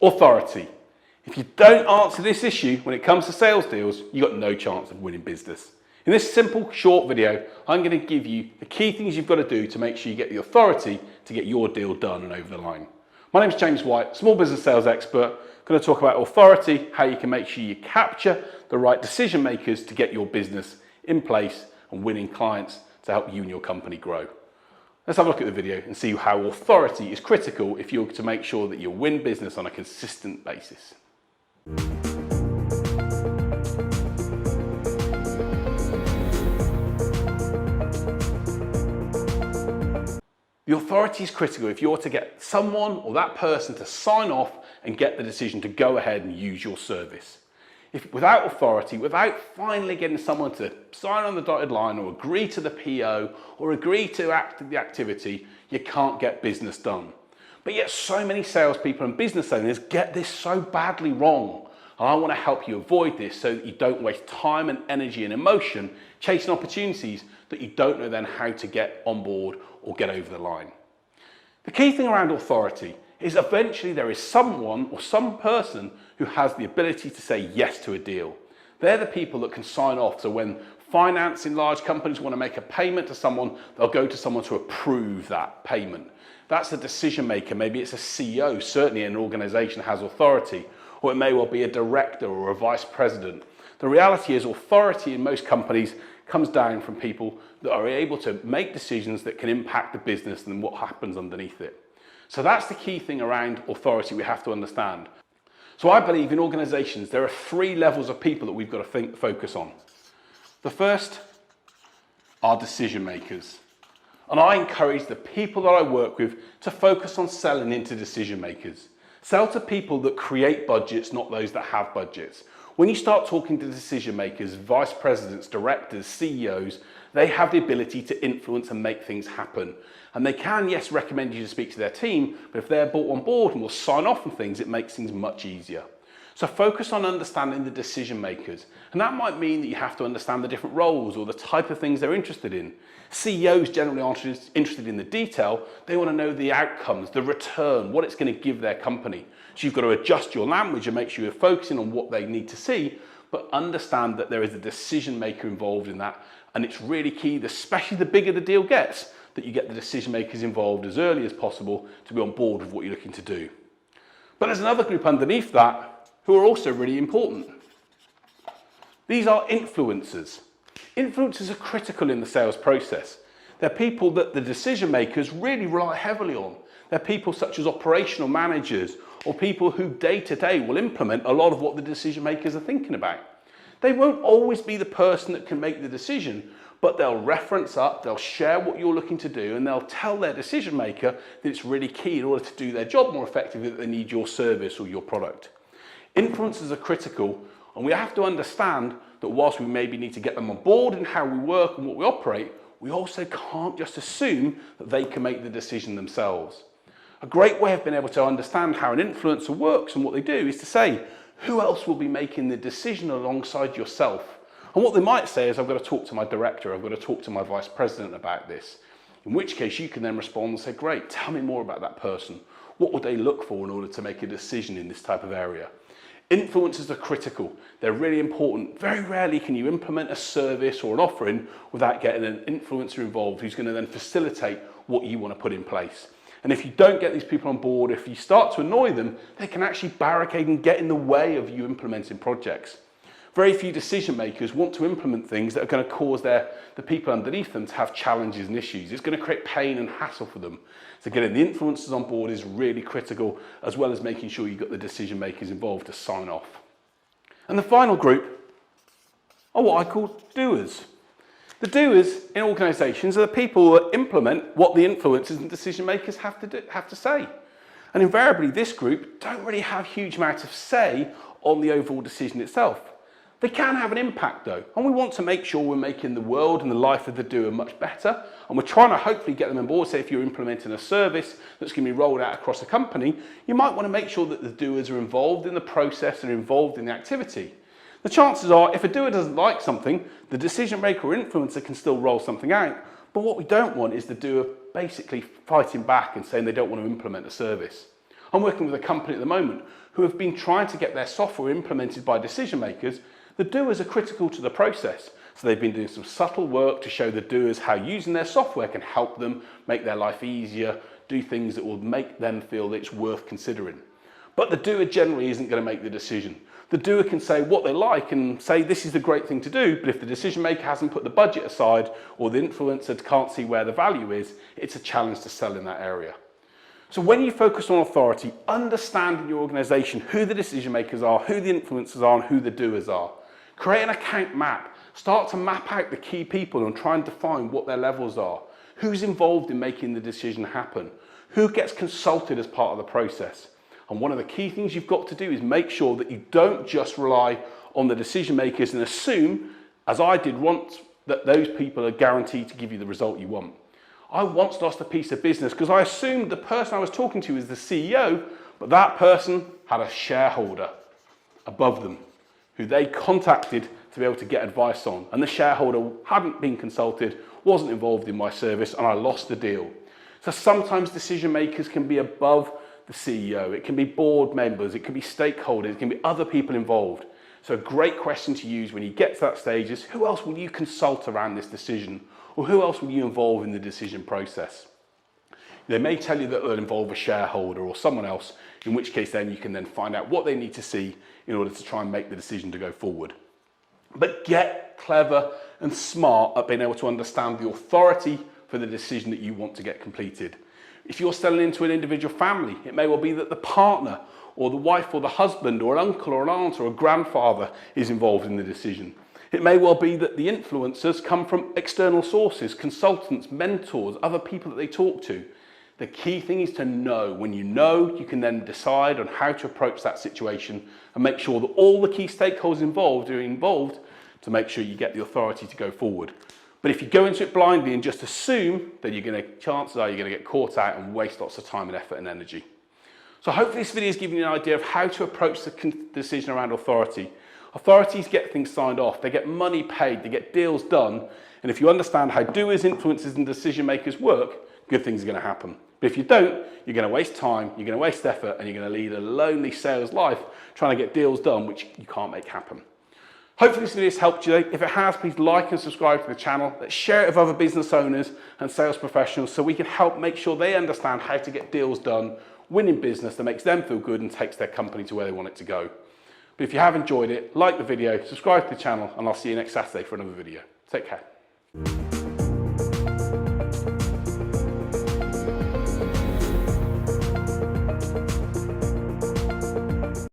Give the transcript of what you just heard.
Authority. If you don't answer this issue when it comes to sales deals, you've got no chance of winning business. In this simple, short video, I'm going to give you the key things you've got to do to make sure you get the authority to get your deal done and over the line. My name is James White, small business sales expert. I'm going to talk about authority, how you can make sure you capture the right decision makers to get your business in place and winning clients to help you and your company grow. Let's have a look at the video and see how authority is critical if you're to make sure that you win business on a consistent basis. The authority is critical if you're to get someone or that person to sign off and get the decision to go ahead and use your service. If without authority, without finally getting someone to sign on the dotted line or agree to the PO or agree to the activity, you can't get business done. But yet so many salespeople and business owners get this so badly wrong. And I want to help you avoid this so that you don't waste time and energy and emotion chasing opportunities that you don't know then how to get on board or get over the line. The key thing around authority is eventually there is someone or some person who has the ability to say yes to a deal. They're the people that can sign off. So when finance in large companies want to make a payment to someone, they'll go to someone to approve that payment. That's the decision maker. Maybe it's a CEO, certainly an organization has authority, or it may well be a director or a vice president. The reality is authority in most companies comes down from people that are able to make decisions that can impact the business and what happens underneath it. So that's the key thing around authority we have to understand. So I believe in organizations there are 3 levels of people that we've got to focus on. The first are decision makers. And I encourage the people that I work with to focus on selling into decision makers. Sell to people that create budgets, not those that have budgets. When you start talking to decision makers, vice presidents, directors, CEOs, they have the ability to influence and make things happen. And they can, yes, recommend you to speak to their team, but if they're brought on board and will sign off on things, it makes things much easier. So focus on understanding the decision makers. And that might mean that you have to understand the different roles or the type of things they're interested in. CEOs generally aren't interested in the detail. They want to know the outcomes, the return, what it's going to give their company. So you've got to adjust your language and make sure you're focusing on what they need to see, but understand that there is a decision maker involved in that. And it's really key, especially the bigger the deal gets, that you get the decision makers involved as early as possible to be on board with what you're looking to do. But there's another group underneath that who are also really important. These are influencers. Influencers are critical in the sales process. They're people that the decision makers really rely heavily on. They're people such as operational managers or people who day to day will implement a lot of what the decision makers are thinking about. They won't always be the person that can make the decision, but they'll reference up, they'll share what you're looking to do, and they'll tell their decision maker that it's really key in order to do their job more effectively that they need your service or your product. Influencers are critical, and we have to understand that whilst we maybe need to get them on board in how we work and what we operate, we also can't just assume that they can make the decision themselves. A great way of being able to understand how an influencer works and what they do is to say, who else will be making the decision alongside yourself? And what they might say is, I've got to talk to my director, I've got to talk to my vice president about this. In which case you can then respond and say, great, tell me more about that person. What would they look for in order to make a decision in this type of area? Influencers are critical. They're really important. Very rarely can you implement a service or an offering without getting an influencer involved who's going to then facilitate what you want to put in place. And if you don't get these people on board, if you start to annoy them, they can actually barricade and get in the way of you implementing projects. Very few decision makers want to implement things that are going to cause the people underneath them to have challenges and issues. It's going to create pain and hassle for them. So getting the influencers on board is really critical, as well as making sure you've got the decision makers involved to sign off. And the final group are what I call doers. The doers in organisations are the people that implement what the influencers and decision makers have to say. And invariably, this group don't really have huge amounts of say on the overall decision itself. They can have an impact though, and we want to make sure we're making the world and the life of the doer much better, and we're trying to hopefully get them on board. Say if you're implementing a service that's going to be rolled out across a company, you might want to make sure that the doers are involved in the process and involved in the activity. The chances are, if a doer doesn't like something, the decision maker or influencer can still roll something out, but what we don't want is the doer basically fighting back and saying they don't want to implement a service. I'm working with a company at the moment who have been trying to get their software implemented by decision makers. The doers are critical to the process. So they've been doing some subtle work to show the doers how using their software can help them make their life easier, do things that will make them feel that it's worth considering. But the doer generally isn't going to make the decision. The doer can say what they like and say this is the great thing to do, but if the decision maker hasn't put the budget aside or the influencer can't see where the value is, it's a challenge to sell in that area. So when you focus on authority, understand in your organization who the decision makers are, who the influencers are, and who the doers are. Create an account map. Start to map out the key people and try and define what their levels are. Who's involved in making the decision happen? Who gets consulted as part of the process? And one of the key things you've got to do is make sure that you don't just rely on the decision makers and assume, as I did once, that those people are guaranteed to give you the result you want. I once lost a piece of business because I assumed the person I was talking to was the CEO, but that person had a shareholder above them who they contacted to be able to get advice on. And the shareholder hadn't been consulted, wasn't involved in my service, and I lost the deal. So sometimes decision makers can be above the CEO, it can be board members, it can be stakeholders, it can be other people involved. So a great question to use when you get to that stage is, who else will you consult around this decision? Or who else will you involve in the decision process? They may tell you that they'll involve a shareholder or someone else, in which case then you can then find out what they need to see in order to try and make the decision to go forward. But get clever and smart at being able to understand the authority for the decision that you want to get completed. If you're selling into an individual family, it may well be that the partner or the wife or the husband or an uncle or an aunt or a grandfather is involved in the decision. It may well be that the influencers come from external sources, consultants, mentors, other people that they talk to. The key thing is to know. When you know, you can then decide on how to approach that situation and make sure that all the key stakeholders involved are involved to make sure you get the authority to go forward. But if you go into it blindly and just assume, then chances are you're going to get caught out and waste lots of time and effort and energy. So hopefully this video has given you an idea of how to approach the decision around authority. Authorities get things signed off, they get money paid, they get deals done, and if you understand how doers, influencers and decision makers work, good things are going to happen. But if you don't, you're going to waste time, you're going to waste effort, and you're going to lead a lonely sales life trying to get deals done which you can't make happen. Hopefully this video has helped you. If it has, please like and subscribe to the channel. Let's share it with other business owners and sales professionals so we can help make sure they understand how to get deals done, winning business that makes them feel good and takes their company to where they want it to go. But if you have enjoyed it, like the video, subscribe to the channel, and I'll see you next Saturday for another video. Take care.